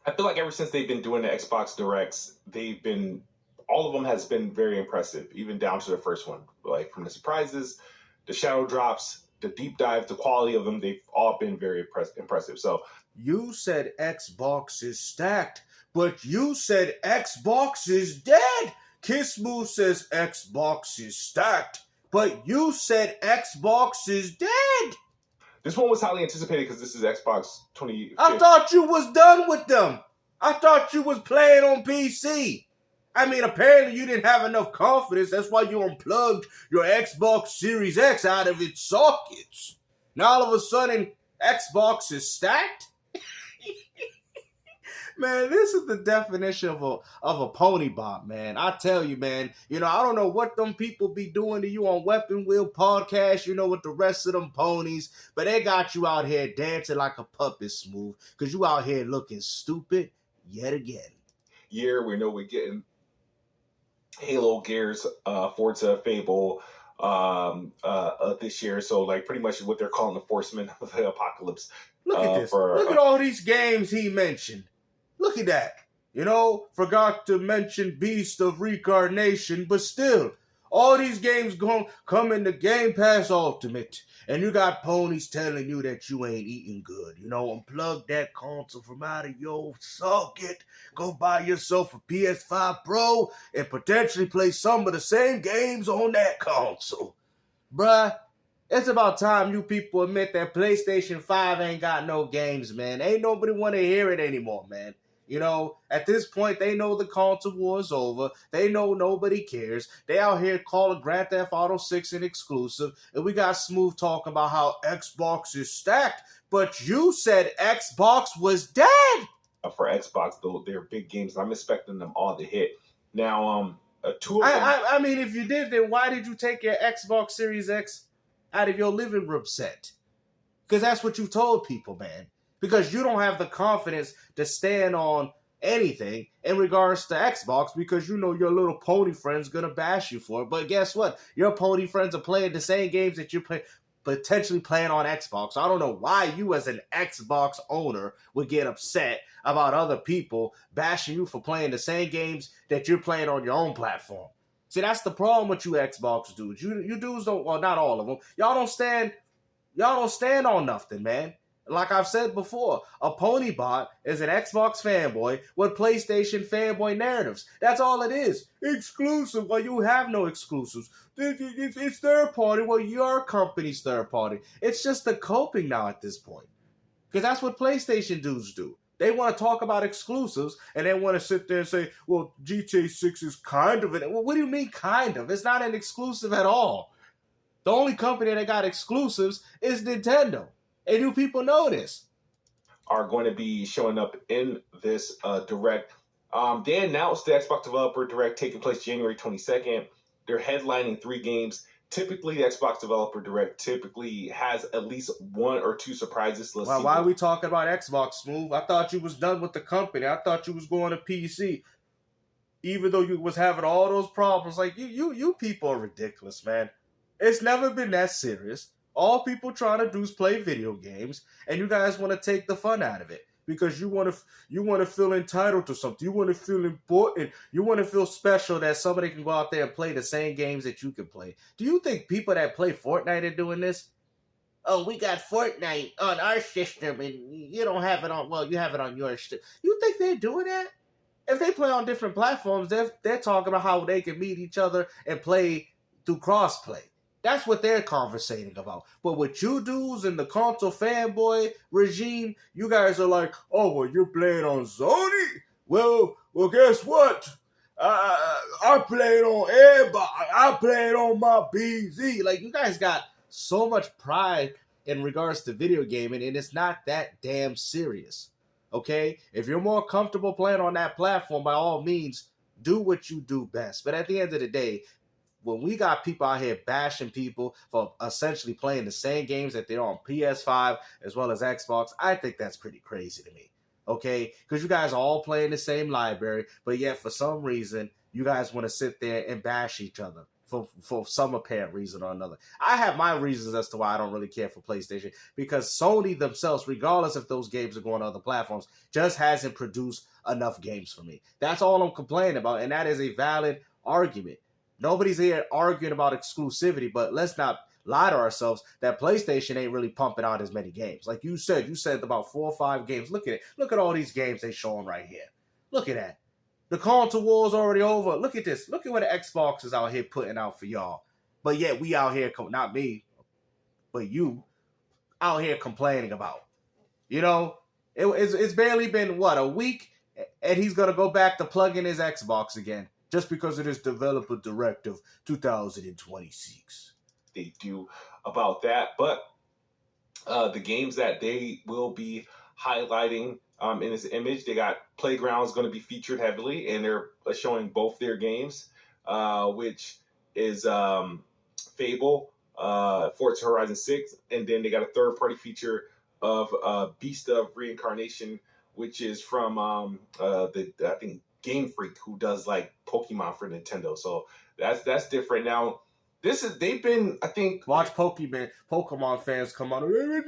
I feel like ever since they've been doing the Xbox Directs, all of them has been very impressive, even down to the first one. Like from the surprises, the shadow drops, the deep dive, the quality of them, they've all been very impressive. So You said Xbox is stacked, but you said Xbox is dead. Kidsmoove says Xbox is stacked, but you said Xbox is dead. this one was highly anticipated because this is Xbox 20. I thought you was done with them. I thought you was playing on PC. I mean, apparently you didn't have enough confidence. That's why you unplugged your Xbox Series X out of its sockets. Now all of a sudden, Xbox is stacked? Man, this is the definition of a pony bot, man. I tell you, man. You know, I don't know what them people be doing to you on Weapon Wheel Podcast, you know, with the rest of them ponies, but they got you out here dancing like a puppet, Smooth, because you out here looking stupid yet again. Year, we know we're getting Halo, Gears, Forza, Fable this year. So, like, pretty much what they're calling the Forcemen of the Apocalypse. Look at this. Look at all these games he mentioned. Look at that. You know, forgot to mention Beast of Reincarnation, but still, all these games gonna come in the Game Pass Ultimate. And you got ponies telling you that you ain't eating good. You know, unplug that console from out of your socket. Go buy yourself a PS5 Pro and potentially play some of the same games on that console. Bruh, it's about time you people admit that PlayStation 5 ain't got no games, man. Ain't nobody want to hear it anymore, man. You know, at this point, they know the console war is over. They know nobody cares. They out here calling Grand Theft Auto 6 an exclusive. And we got Smooth talking about how Xbox is stacked. But you said Xbox was dead. For Xbox, though, they're big games. I'm expecting them all to hit. Now, two of them... I mean, if you did, then why did you take your Xbox Series X out of your living room set? Because that's what you told people, man. Because you don't have the confidence to stand on anything in regards to Xbox because you know your little pony friend's going to bash you for it. But guess what? Your pony friends are playing the same games that you're potentially playing on Xbox. So I don't know why you as an Xbox owner would get upset about other people bashing you for playing the same games that you're playing on your own platform. See, that's the problem with you Xbox dudes. You dudes don't, well, not all of them. Y'all don't stand on nothing, man. Like I've said before, a pony bot is an Xbox fanboy with PlayStation fanboy narratives. That's all it is. Exclusive. Well, you have no exclusives. It's third party. Well, your company's third party. It's just the coping now at this point. Because that's what PlayStation dudes do. They want to talk about exclusives, and they want to sit there and say, well, GTA 6 is kind of an... Well, what do you mean kind of? It's not an exclusive at all. The only company that got exclusives is Nintendo. And you people know this. Are going to be showing up in this Direct. They announced the Xbox Developer Direct taking place January 22nd. They're headlining 3 games. Typically, the Xbox Developer Direct typically has at least 1 or 2 surprises. Well, why are we talking about Xbox, Smooth? I thought you was done with the company. I thought you was going to PC. Even though you was having all those problems. Like, you people are ridiculous, man. It's never been that serious. All people trying to do is play video games, and you guys want to take the fun out of it because you want to feel entitled to something. You want to feel important. You want to feel special that somebody can go out there and play the same games that you can play. Do you think people that play Fortnite are doing this? Oh, we got Fortnite on our system, and you don't have it on. Well, you have it on your system. You think they're doing that? If they play on different platforms, they're talking about how they can meet each other and play through crossplay. That's what they're conversating about. But with you dudes in the console fanboy regime, you guys are like, oh, well, you're playing on Sony? Well, guess what? I played on everybody. I played on my PC. Like, you guys got so much pride in regards to video gaming, and it's not that damn serious. Okay? If you're more comfortable playing on that platform, by all means, do what you do best. But at the end of the day, when we got people out here bashing people for essentially playing the same games that they're on PS5 as well as Xbox, I think that's pretty crazy to me, okay? Because you guys are all playing the same library, but yet for some reason, you guys want to sit there and bash each other for some apparent reason or another. I have my reasons as to why I don't really care for PlayStation, because Sony themselves, regardless if those games are going to other platforms, just hasn't produced enough games for me. That's all I'm complaining about, and that is a valid argument. Nobody's here arguing about exclusivity, but let's not lie to ourselves that PlayStation ain't really pumping out as many games. Like you said about 4 or 5 games. Look at it. Look at all these games they showing right here. Look at that. The console war's already over. Look at this. Look at what the Xbox is out here putting out for y'all. But yet we out here, not me, but you, out here complaining about. You know, it's barely been, what, a week? And he's going to go back to plugging his Xbox again just because of this developer directive 2026. They do about that. But the games that they will be highlighting in this image, they got Playground's going to be featured heavily, and they're showing both their games, which is Fable, Forza Horizon 6, and then they got a third-party feature of Beast of Reincarnation, which is from I think Game Freak, who does like Pokemon for Nintendo. So that's different. Now, they've been, I think... Watch Pokemon fans come out. I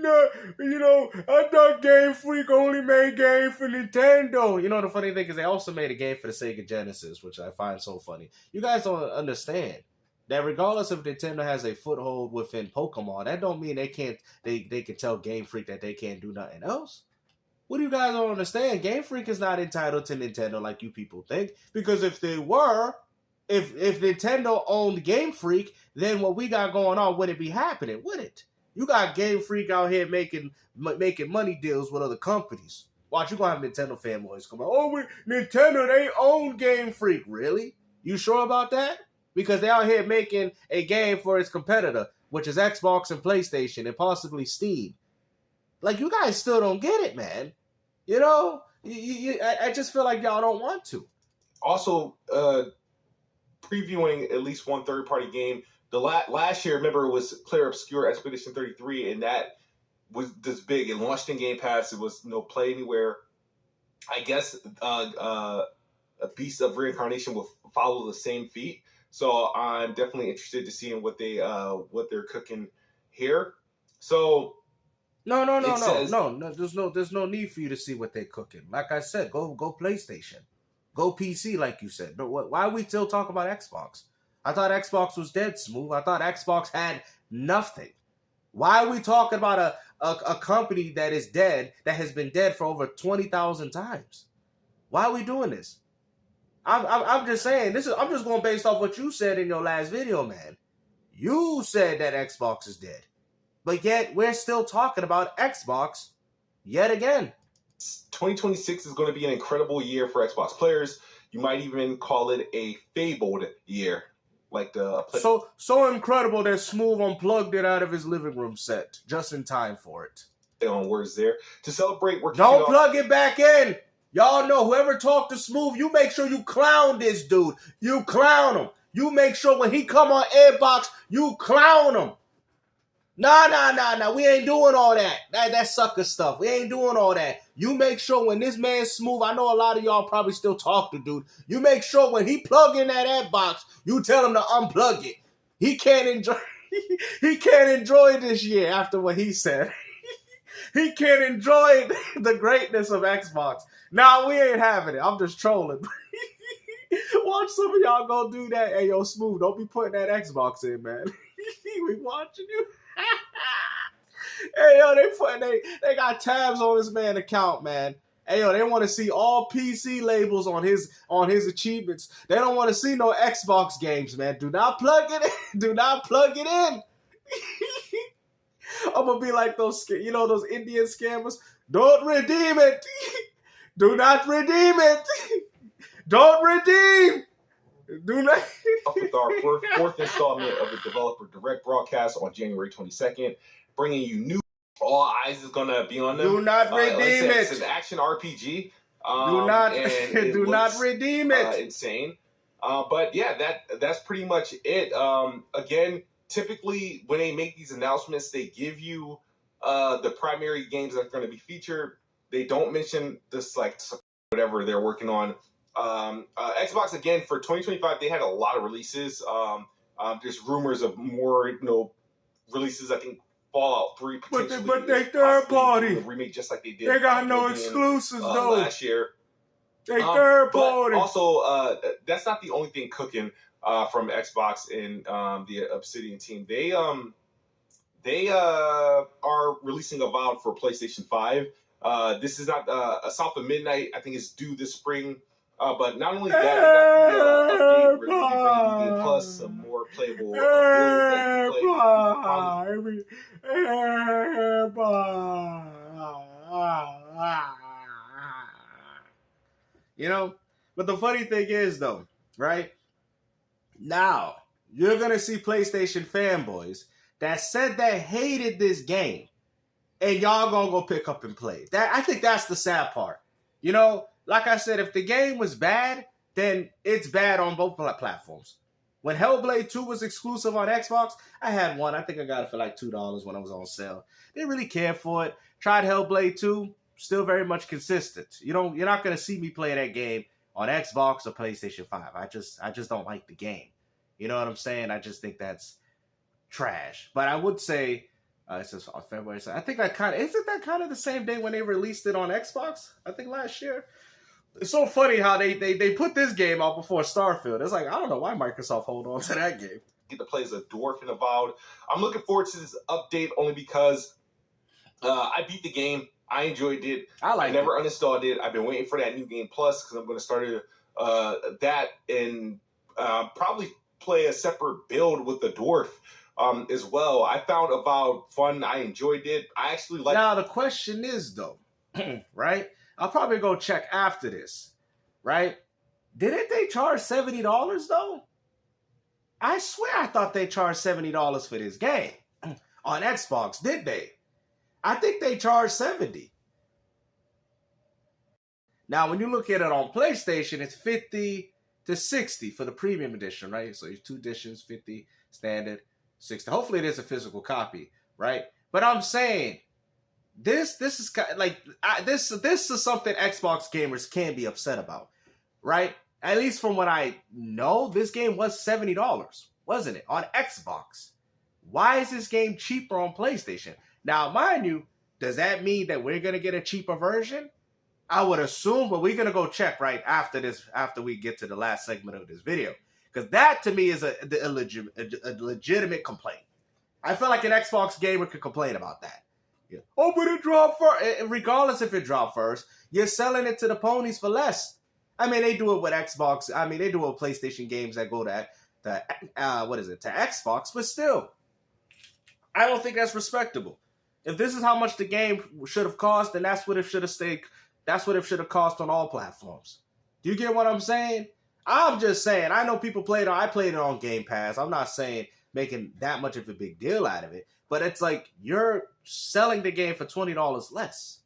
thought Game Freak only made game for Nintendo. You know, the funny thing is they also made a game for the Sega Genesis, which I find so funny. You guys don't understand that regardless if Nintendo has a foothold within Pokemon, that don't mean they can tell Game Freak that they can't do nothing else. What do you guys don't understand? Game Freak is not entitled to Nintendo like you people think, because if they were... If Nintendo owned Game Freak, then what we got going on wouldn't be happening, would it? You got Game Freak out here making money deals with other companies. Watch, you gonna have Nintendo fanboys come out. Oh, Nintendo, they own Game Freak. Really? You sure about that? Because they out here making a game for its competitor, which is Xbox and PlayStation and possibly Steam. Like, you guys still don't get it, man. You know? I just feel like y'all don't want to. Also, previewing at least one third-party game. The last year, remember, it was Player Obscure Expedition 33, and that was this big. It launched in Game Pass. It was Play Anywhere. I guess a Beast of Reincarnation will follow the same feat. So I'm definitely interested to seeing what they're cooking here. So no. There's no need for you to see what they're cooking. Like I said, go PlayStation. Go PC, like you said. But why are we still talking about Xbox? I thought Xbox was dead, Smooth. I thought Xbox had nothing. Why are we talking about a company that is dead, that has been dead for over 20,000 times? Why are we doing this? I'm just saying, I'm just going based off what you said in your last video, man. You said that Xbox is dead. But yet, we're still talking about Xbox yet again. 2026 is going to be an incredible year for Xbox players. You might even call it a fabled year. Like the so incredible that Smooth unplugged it out of his living room set just in time for it. On words there. To celebrate, don't plug it back in. Y'all know, whoever talked to Smooth, you make sure you clown this dude. You clown him. You make sure when he come on Airbox, you clown him. Nah. We ain't doing all that. That sucker stuff. We ain't doing all that. You make sure when this man Smooth, I know a lot of y'all probably still talk to dude. You make sure when he plug in that ad box, you tell him to unplug it. He can't enjoy this year after what he said. He can't enjoy the greatness of Xbox. Nah, we ain't having it. I'm just trolling. Watch some of y'all go do that. Hey, yo, Smooth, don't be putting that Xbox in, man. We watching you. Hey, yo, they got tabs on this man's account, man. Hey, yo, they want to see all PC labels on his achievements. They don't want to see no Xbox games, man. Do not plug it in. Do not plug it in. I'm gonna be like those Indian scammers. Don't redeem it. Do not redeem it. Don't redeem. Do not. With our fourth installment of the Developer Direct broadcast on January 22nd, bringing you new. All eyes is gonna be on them. Do not redeem it. It's an action RPG. Do not redeem it. Insane. But yeah, that's pretty much it. Again, typically when they make these announcements, they give you the primary games that are going to be featured. They don't mention this whatever they're working on. Xbox, again, for 2025, they had a lot of releases. There's rumors of more, releases. I think Fallout 3 potentially. But they third party. A remake just like they did. They got no exclusives though. Last year. They third party. But also, that's not the only thing cooking from Xbox and the Obsidian team. They are releasing Avowed for PlayStation 5. This is not South of Midnight. I think it's due this spring. But not only that, they got the update where they'll be bringing Game Plus, some more playable But the funny thing is, though, right? Now, you're going to see PlayStation fanboys that said they hated this game, and y'all going to go pick up and play. I think that's the sad part. Like I said, if the game was bad, then it's bad on both platforms. When Hellblade 2 was exclusive on Xbox, I had one. I think I got it for like $2 when it was on sale. Didn't really care for it. Tried Hellblade 2, still very much consistent. You're not going to see me play that game on Xbox or PlayStation 5. I just don't like the game. You know what I'm saying? I just think that's trash. But I would say, it says on February, so I think isn't that kind of the same day when they released it on Xbox? I think last year. It's so funny how they put this game out before Starfield. It's like, I don't know why Microsoft hold on to that game. Get to play as a dwarf in Avowed. I'm looking forward to this update only because I beat the game. I enjoyed it. I never uninstalled it. I've been waiting for that new Game Plus because I'm going to start that and probably play a separate build with the dwarf as well. I found Avowed fun. I enjoyed it. I actually like. Now the question is though, right? I'll probably go check after this, right? Didn't they charge $70 though? I swear I thought they charged $70 for this game on Xbox. Did they? I think they charged $70. Now, when you look at it on PlayStation, it's $50 to $60 for the premium edition, right? So it's 2 editions, 50 standard, 60. Hopefully, there's a physical copy, right? But I'm saying this is like this is something Xbox gamers can be upset about, right? At least from what I know, this game was $70, wasn't it, on Xbox? Why is this game cheaper on PlayStation? Now, mind you, does that mean that we're gonna get a cheaper version? I would assume, but we're gonna go check right after this, after we get to the last segment of this video, because that to me is a legitimate complaint. I feel like an Xbox gamer could complain about that. Yeah. Oh, but it dropped first. Regardless if it dropped first, you're selling it to the ponies for less. I mean, they do it with Xbox. I mean, they do it with PlayStation games that go to Xbox, but still, I don't think that's respectable. If this is how much the game should have cost, then that's what it should have stayed. That's what it should have cost on all platforms. Do you get what I'm saying? I'm just saying. I know people played it. I played it on Game Pass. I'm not saying making that much of a big deal out of it. But it's like you're selling the game for $20 less.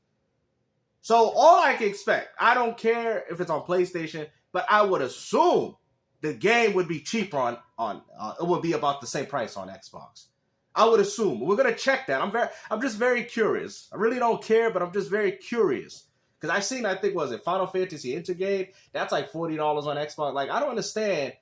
So all I can expect, I don't care if it's on PlayStation, but I would assume the game would be cheaper on it would be about the same price on Xbox. I would assume. We're gonna check that. I'm just very curious. I really don't care, but I'm just very curious. Because I've seen, I think, was it Final Fantasy Intergrade? That's like $40 on Xbox. Like, I don't understand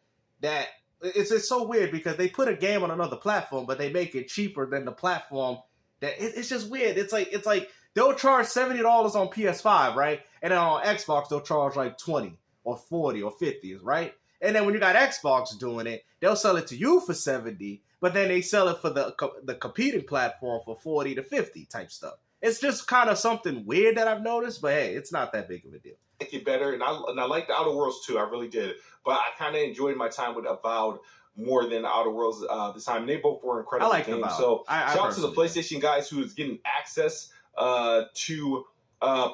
that. It's so weird because they put a game on another platform, but they make it cheaper than the platform. It's just weird. It's like they'll charge $70 on PS5, right? And then on Xbox they'll charge like $20 or $40 or $50, right? And then when you got Xbox doing it, they'll sell it to you for $70, but then they sell it for the competing platform for $40 to $50 type stuff. It's just kind of something weird that I've noticed, but hey, it's not that big of a deal. Make it better, and I like the Outer Worlds too. I really did, but I kind of enjoyed my time with Avowed more than Outer Worlds this time. They both were incredible games. Avowed. So shout out to the PlayStation guys who is getting access to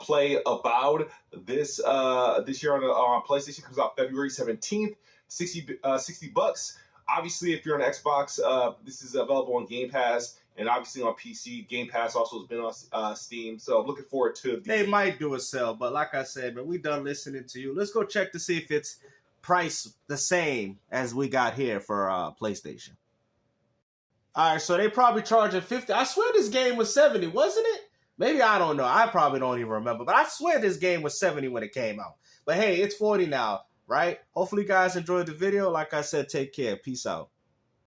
play Avowed this year on PlayStation. Comes out February 17th. $60. Obviously, if you're on Xbox, this is available on Game Pass. And obviously on PC, Game Pass also has been on Steam. So I'm looking forward to They might do a sale, but like I said, man, we done listening to you. Let's go check to see if it's priced the same as we got here for PlayStation. All right, so they probably charging $50. I swear this game was $70, wasn't it? Maybe, I don't know. I probably don't even remember. But I swear this game was $70 when it came out. But hey, it's $40 now, right? Hopefully you guys enjoyed the video. Like I said, take care. Peace out.